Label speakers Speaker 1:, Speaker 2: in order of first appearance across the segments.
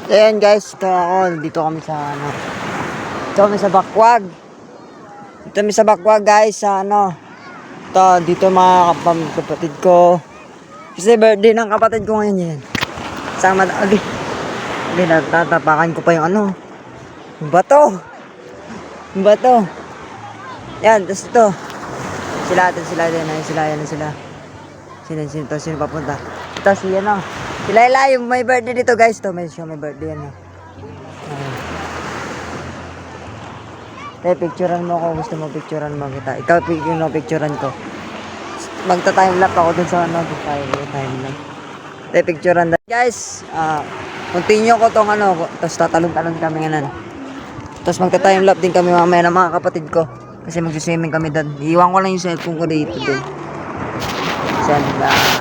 Speaker 1: Ayan guys, dito kami sa dito kami sa Bakwag. Dito kami sa Bakwag guys, sa dito mga kapatid ko. Kasi birthday ng kapatid ko ngayon yan. Sama na, natatapakan ko pa yung bato. Yan, tapos ito. Sino papunta? Ito si Sila yung may birthday dito guys. May birthday yan. Picturean mo ako. Gusto mo picturean mo kita. Ikaw yung picturean ko. Magta-timelapse ako dun sa timelapse. Picturean na. Guys, continue ko tong tapos tatalon-talon kami ngayon. Tapos magta-timelapse din kami mamaya ng mga kapatid ko. Kasi magsiswimming kami doon. Iiwan ko lang yung cellphone ko dito din.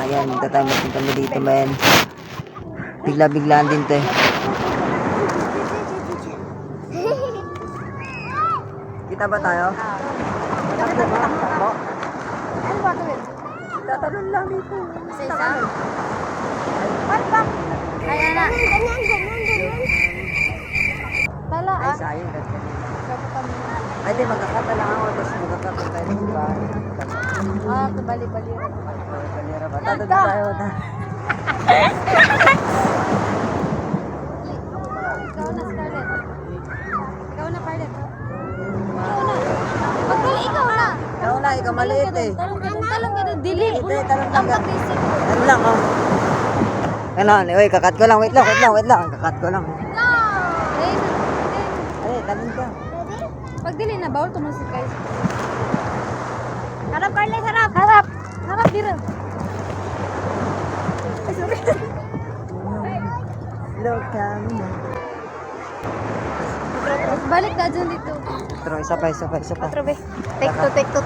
Speaker 1: Ayan, magta-timelapse din kami dito man. Bigla-biglaan din to eh. Kita ba tayo? Takbo? Ano ba ito? Tatalon lang dito. Isa?
Speaker 2: Ayan na. Tala
Speaker 1: Ay, sayang. Ay, di, magkakata lang ako. Tapos magkakata tayo sa bahay.
Speaker 2: Bali-bali.
Speaker 1: Balira ba? Tatod tayo na.
Speaker 2: Ikaw na, Scarlett. Ikaw na, Scarlett. Pagdali, ikaw na.
Speaker 1: Ikaw maliit eh.
Speaker 2: Talong ka doon. Dili.
Speaker 1: Talong
Speaker 2: Ang
Speaker 1: lang.
Speaker 2: patisip.
Speaker 1: Ano lang, kakat ko lang. Wait lang. Kakat ko lang. Ay, talon ka.
Speaker 2: Pagdili na, bawal tumusik guys. Harap, Carly, harap. Harap, dira. Ay, sorry.
Speaker 1: Look kami na.
Speaker 2: Balik ka dyan dito.
Speaker 1: Pero isa pa.
Speaker 2: Patrobe. Take to.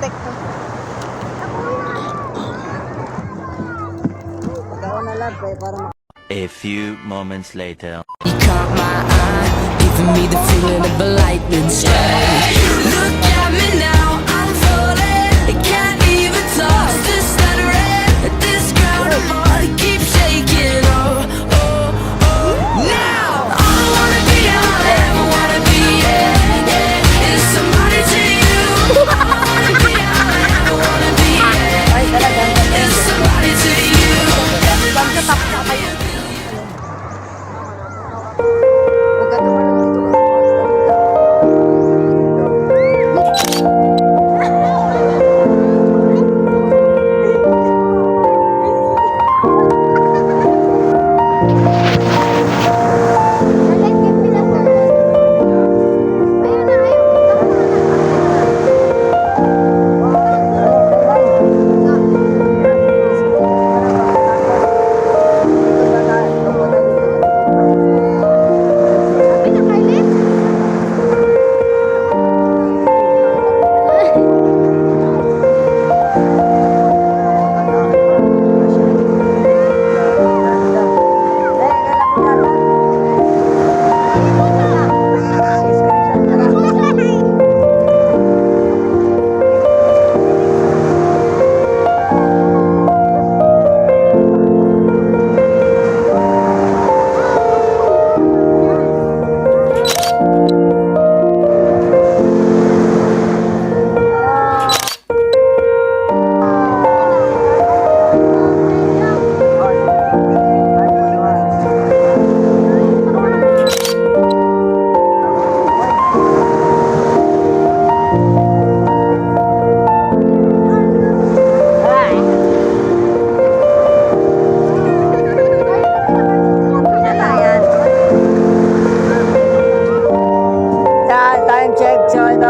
Speaker 1: Pagkaw na lang, para
Speaker 3: A few moments later.
Speaker 4: You caught my eye, giving me the feeling of a lightning strike. Look at me now, I'm falling. I can't even toss this stuttering. This ground I'm on keeps shaking. Oh. Now all I wanna be, all I ever wanna be, yeah, is somebody to you. All I wanna be, all I ever wanna be, yeah, is somebody to you.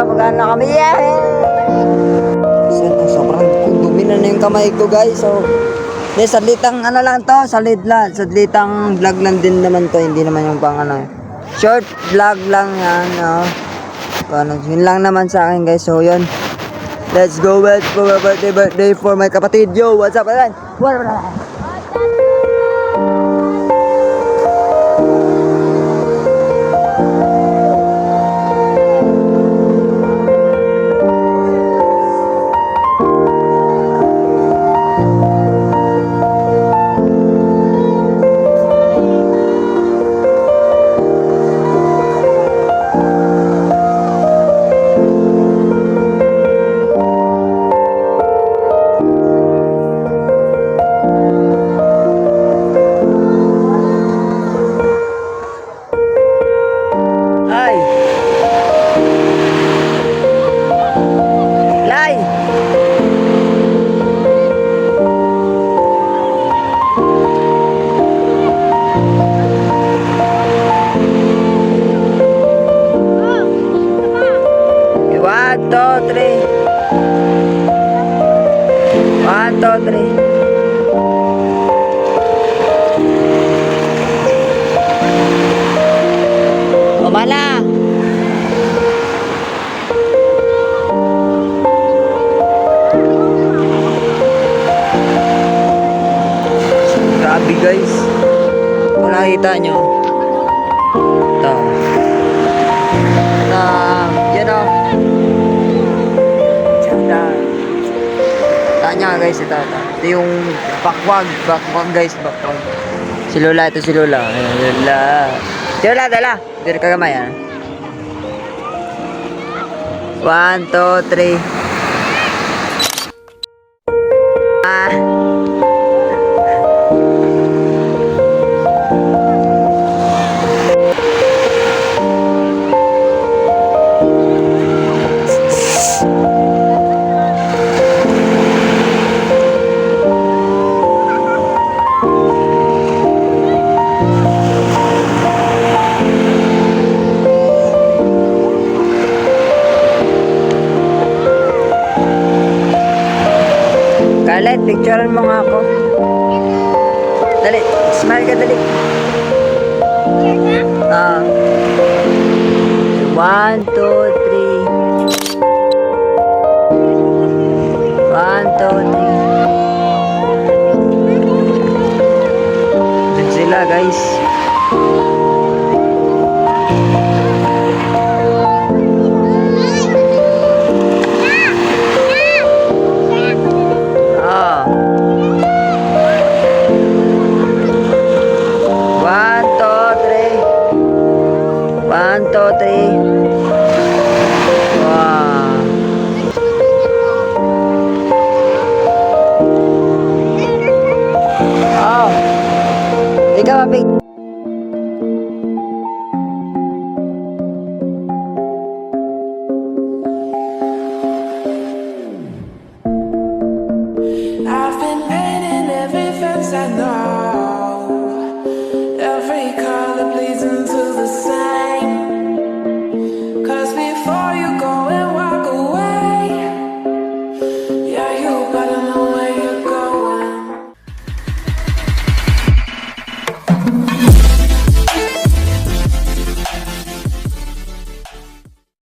Speaker 1: Magana na kami. Sobrang dumi na yung kamay ko guys. So, sadlitang sadlitang vlog lang din naman to. Hindi naman yung pang short vlog lang yan. Yun lang naman sa akin guys. So, yun. Let's go with for my birthday for my kapatid. Yo, what's up? Tama na! Grabe guys. Kung nakita nyo. Ito. Yan o. Tanya guys, ito. Ito yung bakwag. Bakwag guys, bakwag. Si Lola, ito si Lola. Ayan, Lola. Si Lola, dala. Dito ka kamay, ah. 1, 2, 3. Ah. Carlet, picturean mo nga ako. Dali, smile ka dali. 1, 2, 3. 1, 2, 3. Dun sila guys. Ah. 1, 2, 3. Wow. Oh. Ikaw, Mapig.
Speaker 5: I've been painting every fence I know.